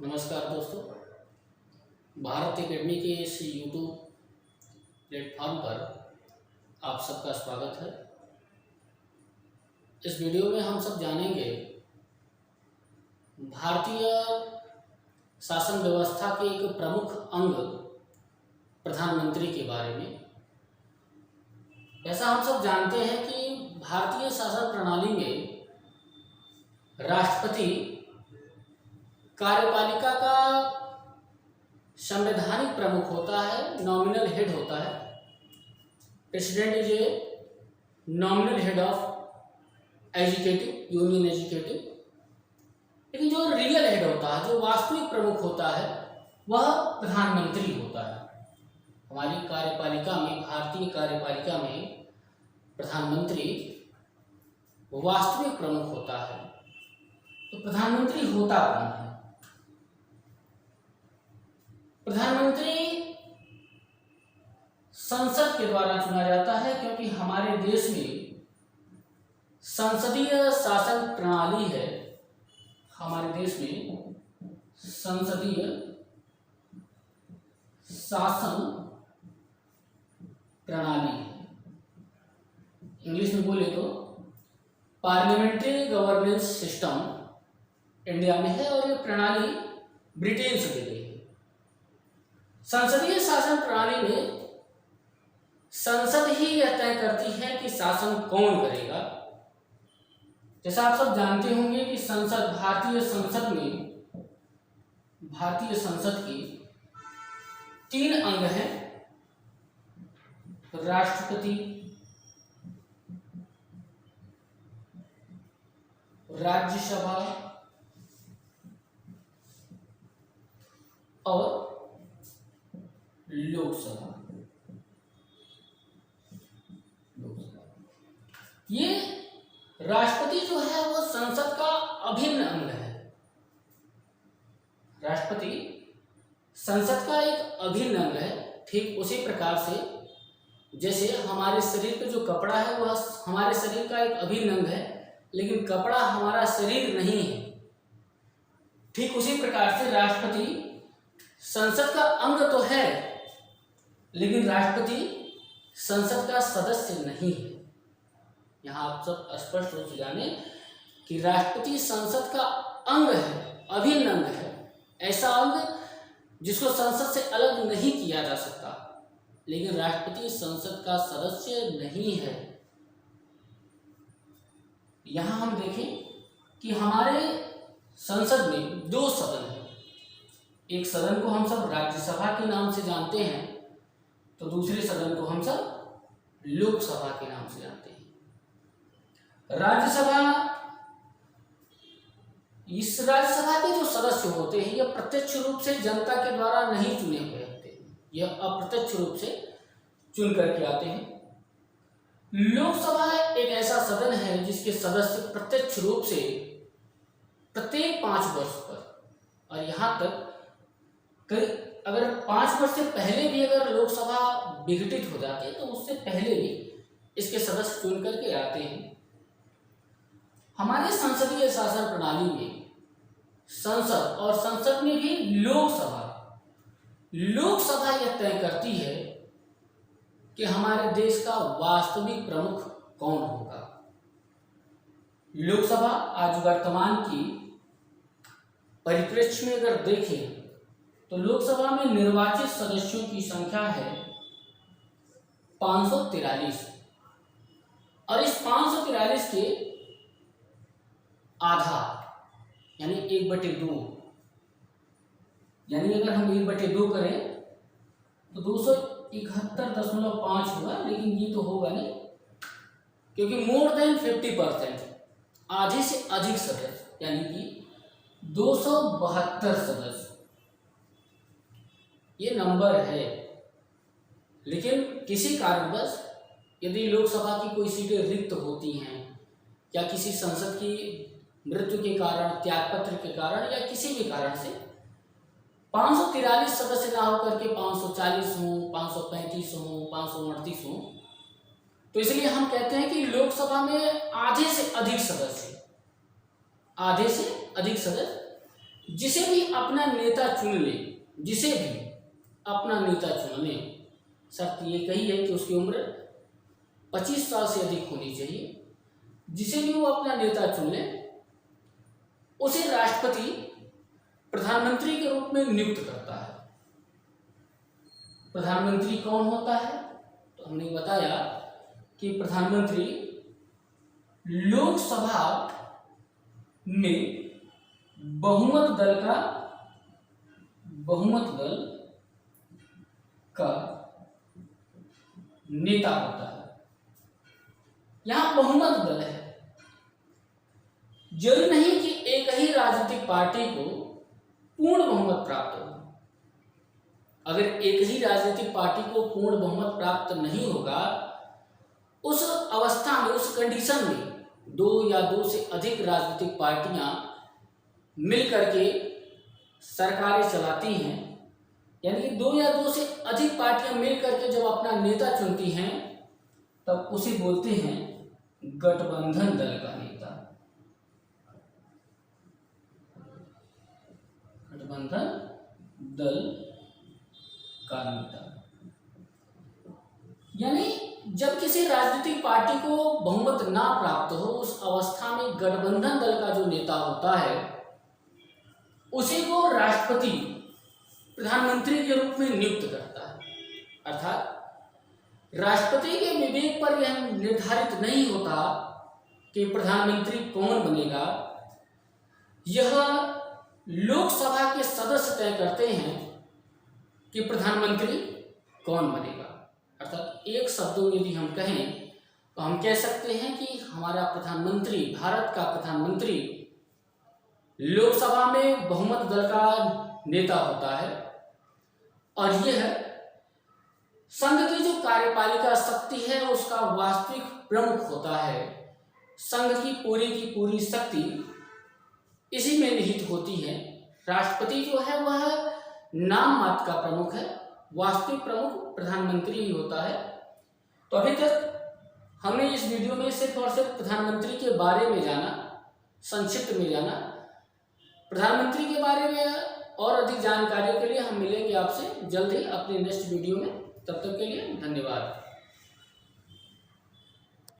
नमस्कार दोस्तों। भारत एकेडमी के इस यूट्यूब प्लेटफॉर्म पर आप सबका स्वागत है। इस वीडियो में हम सब जानेंगे भारतीय शासन व्यवस्था के एक प्रमुख अंग प्रधानमंत्री के बारे में। ऐसा हम सब जानते हैं कि भारतीय शासन प्रणाली में राष्ट्रपति कार्यपालिका का संवैधानिक प्रमुख होता है, नॉमिनल हेड होता है। President is a nominal head of educative union educative. लेकिन जो रियल हेड होता है, जो वास्तविक प्रमुख होता है, वह प्रधानमंत्री होता है। हमारी कार्यपालिका में, भारतीय कार्यपालिका में प्रधानमंत्री वास्तविक प्रमुख होता है। तो प्रधानमंत्री होता कौन है? प्रधानमंत्री संसद के द्वारा चुना जाता है, क्योंकि हमारे देश में संसदीय शासन प्रणाली है। हमारे देश में संसदीय शासन प्रणाली है। इंग्लिश में बोले तो पार्लियामेंट्री गवर्नेंस सिस्टम इंडिया में है, और ये प्रणाली ब्रिटेन से ली गई है। संसदीय शासन प्रणाली में संसद ही यह तय करती है कि शासन कौन करेगा। जैसा आप सब जानते होंगे कि संसद, भारतीय संसद की 3 अंग हैं: राष्ट्रपति, राज्यसभा और लोकसभा। ये राष्ट्रपति जो है वो संसद का अभिन्न अंग है। राष्ट्रपति संसद का एक अभिन्न अंग है। ठीक उसी प्रकार से जैसे हमारे शरीर पे जो कपड़ा है वह हमारे शरीर का एक अभिन्न अंग है, लेकिन कपड़ा हमारा शरीर नहीं है। ठीक उसी प्रकार से राष्ट्रपति संसद का अंग तो है, लेकिन राष्ट्रपति संसद का सदस्य नहीं है। यहाँ आप सब स्पष्ट रूप से जाने कि राष्ट्रपति संसद का अंग है, अभिन्न अंग है। ऐसा अंग जिसको संसद से अलग नहीं किया जा सकता, लेकिन राष्ट्रपति संसद का सदस्य नहीं है। यहाँ हम देखें कि हमारे संसद में 2 सदन हैं। एक सदन को हम सब राज्यसभा के नाम से जानते हैं, तो दूसरे सदन को हम सब लोकसभा के नाम से जानते हैं। राज्यसभा, इस राज्यसभा के जो सदस्य होते हैं, यह प्रत्यक्ष रूप से जनता के द्वारा नहीं चुने हुए होते हैं, यह अप्रत्यक्ष रूप से चुन करके आते हैं। लोकसभा एक ऐसा सदन है जिसके सदस्य प्रत्यक्ष रूप से प्रत्येक 5 वर्ष पर, और यहाँ तक अगर 5 वर्ष से पहले भी अगर लोकसभा विघटित हो जाती है, तो उससे पहले भी इसके सदस्य चुन करके आते हैं। हमारे संसदीय शासन प्रणाली में संसद और संसद में भी लोकसभा यह तय करती है कि हमारे देश का वास्तविक प्रमुख कौन होगा। लोकसभा आज वर्तमान की परिप्रेक्ष्य में अगर देखें तो लोकसभा में निर्वाचित सदस्यों की संख्या है 543, और इस 543 के आधा यानी 1/2, यानी अगर हम 1/2 करें तो 271.5 होगा, लेकिन ये तो होगा नहीं, क्योंकि मोर देन 50%, आधे से अधिक सदस्य, यानी कि 272 सदस्य ये नंबर है। लेकिन किसी कारणवश यदि लोकसभा की कोई सीटें रिक्त होती हैं, या किसी संसद की मृत्यु के कारण, त्यागपत्र के कारण, या किसी भी कारण से 543 सदस्य ना होकर के 540 हों, 535 हों, 538 हों, तो इसलिए हम कहते हैं कि लोकसभा में आधे से अधिक सदस्य जिसे भी अपना नेता चुन ले, जिसे भी अपना नेता चुन ले, शर्त ये कही है कि उसकी उम्र 25 साल से अधिक होनी चाहिए। जिसे भी वो अपना नेता चुन ले उसे राष्ट्रपति प्रधानमंत्री के रूप में नियुक्त करता है। प्रधानमंत्री कौन होता है? तो हमने बताया कि प्रधानमंत्री लोकसभा में बहुमत दल का नेता होता है। यहां बहुमत दल है, जरूरी नहीं कि एक ही राजनीतिक पार्टी को पूर्ण बहुमत प्राप्त हो। अगर एक ही राजनीतिक पार्टी को पूर्ण बहुमत प्राप्त नहीं होगा, उस अवस्था में, उस कंडीशन में 2 या 2 से अधिक राजनीतिक पार्टियां मिलकर के सरकारें चलाती हैं, यानी कि 2 या 2 से अधिक पार्टियां मिलकर के जब अपना नेता चुनती हैं तब उसे बोलते हैं गठबंधन दल का नेता। गठबंधन दल का नेता यानी जब किसी राजनीतिक पार्टी को बहुमत ना प्राप्त हो, उस अवस्था में गठबंधन दल का जो नेता होता है उसी को राष्ट्रपति प्रधानमंत्री के रूप में नियुक्त करता है। अर्थात राष्ट्रपति के विवेक पर यह निर्धारित नहीं होता कि प्रधानमंत्री कौन बनेगा, यह लोकसभा के सदस्य तय करते हैं कि प्रधानमंत्री कौन बनेगा। अर्थात एक शब्दों में यदि हम कहें तो हम कह सकते हैं कि हमारा प्रधानमंत्री, भारत का प्रधानमंत्री लोकसभा में बहुमत दल का नेता होता है और यह संघ की जो कार्यपालिका शक्ति है उसका वास्तविक प्रमुख होता है। संघ की पूरी शक्ति इसी में निहित होती है। राष्ट्रपति जो है वह नाम मात्र का प्रमुख है, वास्तविक प्रमुख प्रधानमंत्री ही होता है। तो अभी तक हमने इस वीडियो में सिर्फ और सिर्फ प्रधानमंत्री के बारे में जाना, संक्षिप्त में जाना। प्रधानमंत्री के बारे में और अधिक जानकारियों के लिए हम मिलेंगे आपसे जल्द ही अपने नेक्स्ट वीडियो में। तब तक के लिए धन्यवाद।